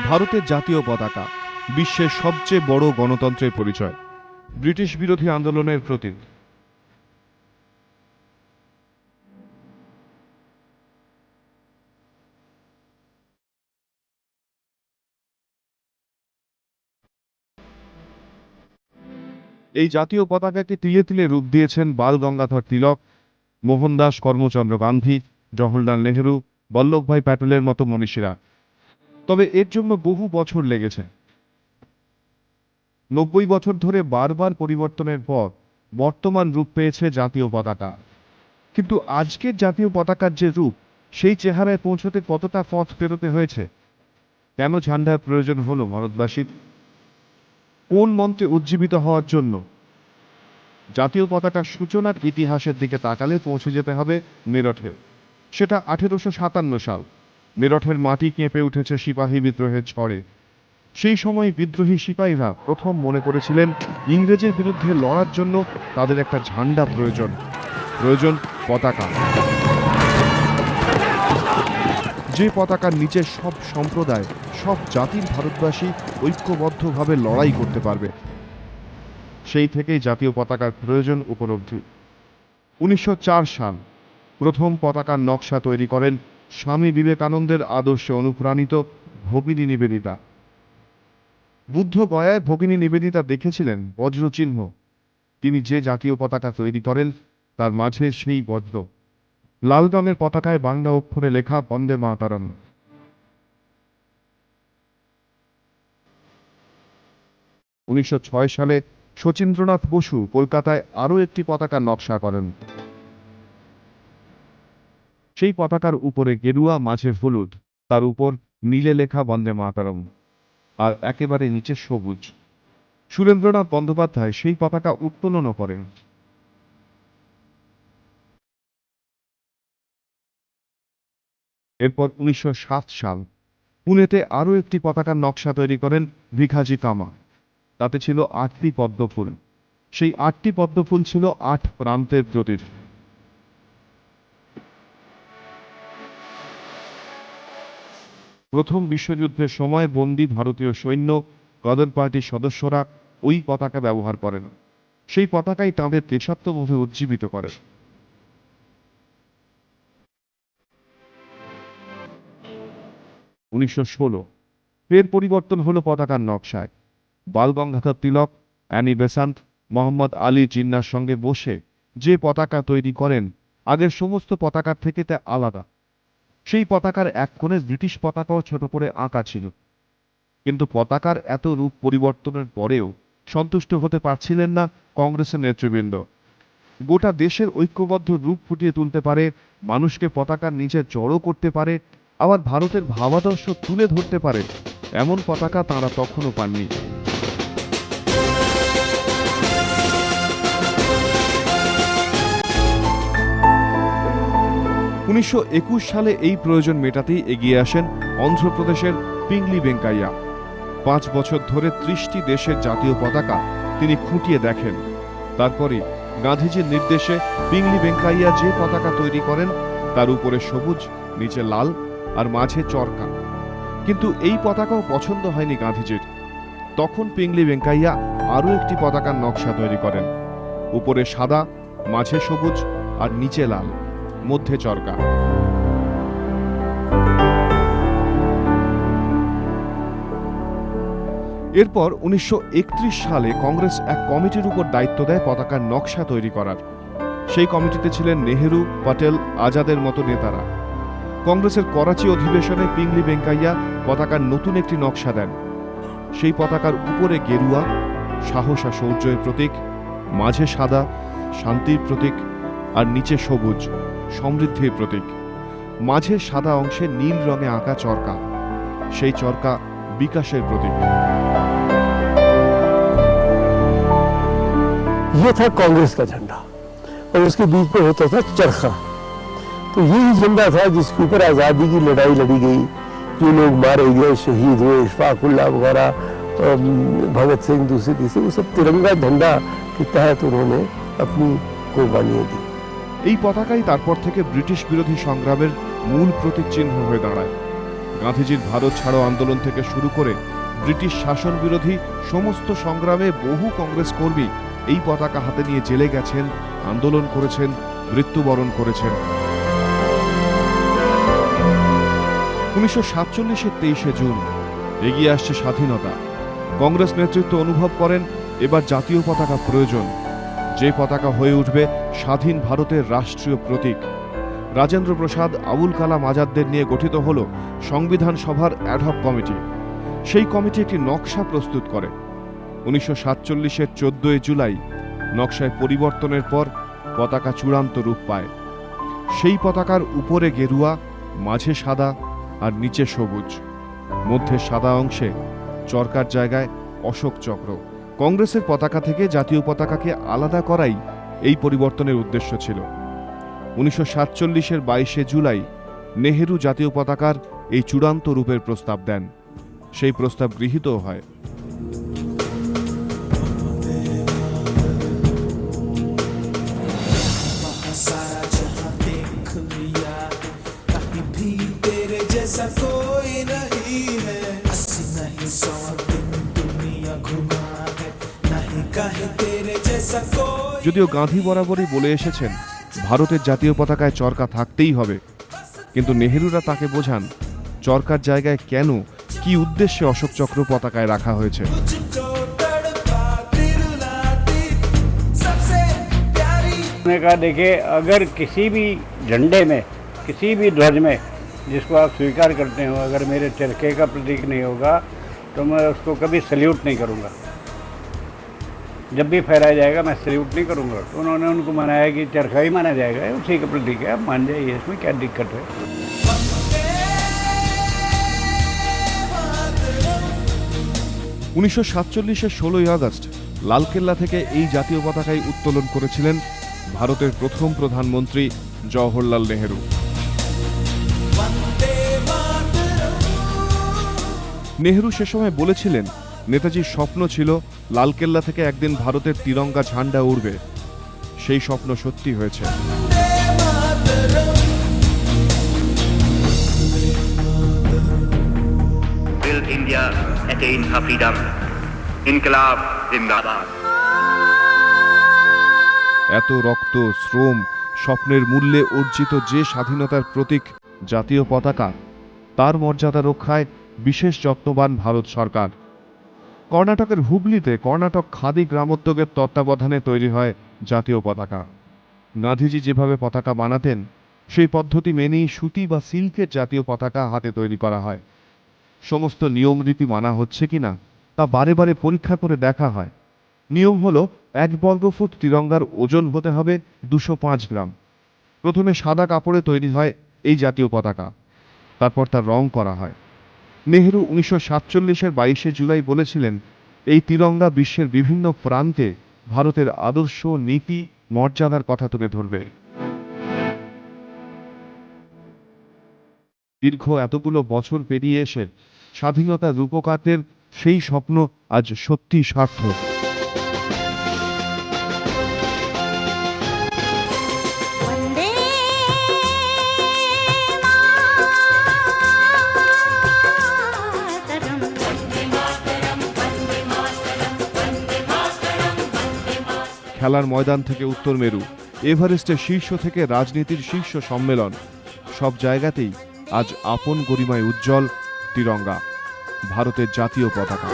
ভারতের জাতীয় পতাকা বিশ্বের সবচেয়ে বড় গণতন্ত্রের পরিচয়, ব্রিটিশ বিরোধী আন্দোলনের প্রতীক। এই জাতীয় পতাকাকে তিলে তিলে রূপ দিয়েছেন বাল গঙ্গাধর তিলক, মোহনদাস করমচন্দ্র গান্ধী, জওহরলাল নেহরু, বল্লভভাই প্যাটেলের মতো মনীষীরা। তবে এর জন্য বহু বছর লেগেছে। 90 বছর ধরে বারবার পরিবর্তনের পর বর্তমান রূপ পেয়েছে জাতীয় পতাকা। কিন্তু আজকের জাতীয় পতাকার যে রূপ, সেই চেহারায় পৌঁছতে কতটা পথ পেরোতে হয়েছে? কেন ঝান্ডার প্রয়োজন হলো ভারতবাসীর? কোন মন্ত্রে উজ্জীবিত হওয়ার জন্য? জাতীয় পতাকার সূচনার ইতিহাসের দিকে তাকালে পৌঁছে যেতে হবে মেরঠে। সেটা 1857 সাল। মেরঠের মাটি কেঁপে উঠেছে সিপাহী বিদ্রোহের ঝড়ে। সেই সময় বিদ্রোহী সিপাহীরা প্রথম মনে করেছিলেন ইংরেজের বিরুদ্ধে লড়ার জন্য তাদের একটা ঝান্ডা প্রয়োজন, পতাকা। যে পতাকার নিচে সব সম্প্রদায়, সব জাতির ভারতবাসী ঐক্যবদ্ধভাবে লড়াই করতে পারবে। সেই থেকেই জাতীয় পতাকার প্রয়োজন উপলব্ধি। 1904 সাল প্রথম পতাকার নকশা তৈরি করেন স্বামী বিবেকানন্দের আদর্শে অনুপ্রাণিত ভগিনী নিবেদিতা। বুদ্ধ গয়ায় ভগিনী নিবেদিতা দেখেছিলেন বজ্রচিহ্ন। তিনি যে জাতীয় পতাকা তৈরি করেন তার মাঝে সেই বজ্র। লাল রঙের পতাকায় বাংলা অক্ষরে লেখা বন্দে মাতরম। 1906 সালে শচীন্দ্রনাথ বসু কলকাতায় আরও একটি পতাকার নকশা করেন। সেই পতাকার উপরে গেরুয়া, মাঝে হলুদ, তার উপর নীলে লেখা বন্দে মাতরম, আর একেবারে নিচে সবুজ। সুরেন্দ্রনাথ বন্দ্যোপাধ্যায় সেই পতাকা উত্তোলনও করেন। এরপর 1907 সাল পুনেতে আরও একটি পতাকার নকশা তৈরি করেন ভিখাজি কামা। তাতে ছিল 8টি পদ্মফুল। সেই 8টি পদ্মফুল ছিল 8 প্রান্তের প্রতীক। প্রথম বিশ্বযুদ্ধের সময় বন্দী ভারতীয় সৈন্য, গদর পার্টির সদস্যরা ওই পতাকা ব্যবহার করেন। সেই পতাকাই তাঁদের দেশাত্মবোধে উজ্জীবিত করে। 1916 ফের পরিবর্তন হলো পতাকার নকশায়। বাল গঙ্গাধর তিলক, অ্যানি বেসান্ত, মোহাম্মদ আলী জিন্নার সঙ্গে বসে যে পতাকা তৈরি করেন, আগের সমস্ত পতাকার থেকে তা আলাদা। সেই পতাকার এক কোণে ব্রিটিশ পতাকাও ছোট করে আঁকা ছিল। কিন্তু পতাকার এত রূপ পরিবর্তনের পরেও সন্তুষ্ট হতে পারছিলেন না কংগ্রেসের নেতৃবৃন্দ। গোটা দেশের ঐক্যবদ্ধ রূপ ফুটিয়ে তুলতে পারে, মানুষকে পতাকার নিচে জড়ো করতে পারে, আবার ভারতের ভাবাদর্শ তুলে ধরতে পারে, এমন পতাকা তাঁরা তখনও পাননি। 1921 সালে এই প্রয়োজন মেটাতেই এগিয়ে আসেন অন্ধ্রপ্রদেশের পিংলি ভেঙ্কাইয়া। 5 বছর ধরে 30টি দেশের জাতীয় পতাকা তিনি খুঁটিয়ে দেখেন। তারপরে গান্ধীজির নির্দেশে পিংলি ভেঙ্কাইয়া যে পতাকা তৈরি করেন, তার উপরে সবুজ, নিচে লাল, আর মাঝে চরকা। কিন্তু এই পতাকাও পছন্দ হয়নি গান্ধীজির। তখন পিংলি ভেঙ্কাইয়া আরও একটি পতাকার নকশা তৈরি করেন। উপরে সাদা, মাঝে সবুজ, আর নিচে লাল, মধ্যে চরকা। এরপর 1931 সালে কংগ্রেস এক কমিটির উপর দায়িত্ব দেয় পতাকার নকশা তৈরি করার। সেই কমিটিতে ছিলেন নেহেরু, প্যাটেল, আজাদের মতো নেতারা। কংগ্রেসের করাচি অধিবেশনে পিংলি ভেঙ্কাইয়া পতাকার নতুন একটি নকশা দেন। সেই পতাকার উপরে গেরুয়া, সাহস আর শৌর্যের প্রতীক, মাঝে সাদা, শান্তির প্রতীক, আর নিচে সবুজ, সমৃদ্ধির প্রতীক। মাঝে সাদা অংশে নীল রঙে আঁকা চরকা, সেই চরকা বিকাশের প্রতীক। ये था कांग्रेस का झंडा और उसके बीच में होता था चरखा। तो यही झंडा था जिसके ऊपर आज़ादी की लड़ाई लड़ी गई, जो लोग मारे गए, शहीद हुए, इशफाकुल्लाह वगैरह, भगत सिंह, दूसरे तीसरे, वो सब तिरंगा झंडा के तहत उन्होंने अपनी कुर्बानियां दी। এই পতাকাই তারপর থেকে ব্রিটিশ বিরোধী সংগ্রামের মূল প্রতীক চিহ্ন হয়ে দাঁড়ায়। গান্ধীজির ভারত ছাড়ো আন্দোলন থেকে শুরু করে ব্রিটিশ শাসন বিরোধী সমস্ত সংগ্রামে বহু কংগ্রেস কর্মী এই পতাকা হাতে নিয়ে জেলে গেছেন, আন্দোলন করেছেন, মৃত্যুবরণ করেছেন। 1947-এর 23শে জুন এগিয়ে আসছে স্বাধীনতা। কংগ্রেস নেতৃত্ব অনুভব করেন এবার জাতীয় পতাকা প্রয়োজন, যে পতাকা হয়ে উঠবে স্বাধীন ভারতের রাষ্ট্রীয় প্রতীক। রাজেন্দ্র প্রসাদ, আবুল কালাম আজাদদের নিয়ে গঠিত হল সংবিধান সভার অ্যাডহক কমিটি। সেই কমিটি একটি নকশা প্রস্তুত করে। 1947-এর 14 জুলাই নকশায় পরিবর্তনের পর পতাকা চূড়ান্ত রূপ পায়। সেই পতাকার উপরে গেরুয়া, মাঝে সাদা আর নিচে সবুজ, মধ্যে সাদা অংশে চরকার জায়গায় অশোক চক্র। কংগ্রেসের পতাকা থেকে জাতীয় পতাকাকে আলাদা করাই এই পরিবর্তনের উদ্দেশ্য ছিল। 1947-এর 22শে জুলাই নেহেরু জাতীয় পতাকার এই চূড়ান্ত রূপের প্রস্তাব দেন। সেই প্রস্তাব গৃহীতও হয়। যদিও গান্ধী বরাবরই বলে এসেছেন ভারতের জাতীয় পতাকায় চরকা থাকতেই হবে, কিন্তু নেহেরুরা তাকে বোঝান চরকার জায়গায় কেন, কি উদ্দেশ্যে অশোক চক্র পতাকায় রাখা হয়েছে। देखिए, अगर किसी भी झंडे में, किसी भी ध्वज में जिसको आप स्वीकार करते हो, अगर मेरे चरखे का प्रतीक नहीं होगा तो मैं उसको कभी सल्यूट नहीं करूँगा। जब भी फहराया जाएगा मैं सल्यूट नहीं करूँगा। तो उन्होंने उनको मनाया कि चरखा ही माना जाएगा, उसी का प्रतीक है, आप मान जाइए, इसमें क्या दिक्कत है। 1947-এর 16 আগস্ট লালকেল্লা থেকে এই জাতীয় পতাকায় উত্তোলন করেছিলেন ভারতের প্রথম প্রধানমন্ত্রী জওহরলাল নেহেরু। নেহেরু সে সময় বলেছিলেন নেতাজির স্বপ্ন ছিল লালকেল্লা থেকে একদিন ভারতের তিরঙ্গা ঝান্ডা উড়বে। সেই স্বপ্ন সত্যি হয়েছে। Will India attain her freedom? Inqilab Zindabad. এত রক্ত, শ্রম, স্বপ্নের মূল্যে অর্জিত যে স্বাধীনতার প্রতীক জাতীয় পতাকা, তার মর্যাদা রক্ষায় বিশেষ যত্নবান ভারত সরকার। কর্ণাটকের হুগলিতে কর্ণাটক খাদি গ্রামোদ্যোগের তত্ত্বাবধানে তৈরি হয় জাতীয় পতাকা। গান্ধীজি যেভাবে পতাকা বানাতেন সেই পদ্ধতি মেনেই সুতি বা সিল্কের জাতীয় পতাকা হাতে তৈরি করা হয়। সমস্ত নিয়ম রীতি মানা হচ্ছে কিনা তা বারে বারে পরীক্ষা করে দেখা হয়। নিয়ম হলো 1 বর্গফুট তিরঙ্গার ওজন হতে হবে 205 গ্রাম। প্রথমে সাদা কাপড়ে তৈরি হয় এই জাতীয় পতাকা, তারপর তার রং করা হয়। নেহেরু 1947-এর 22শে জুলাই বলেছিলেন এই তিরঙ্গা বিশ্বের বিভিন্ন প্রান্তে ভারতের আদর্শ, নীতি, মর্যাদার কথা তুলে ধরবে। দীর্ঘ এতগুলো বছর পেরিয়ে এসে স্বাধীনতার রূপকারদের সেই স্বপ্ন আজ সত্যি সার্থক। খেলার ময়দান থেকে উত্তর মেরু, এভারেস্টের শীর্ষ থেকে রাজনীতির শীর্ষ সম্মেলন, সব জায়গাতেই আজ আপন গরিমায় উজ্জ্বল তিরঙ্গা, ভারতের জাতীয় পতাকা।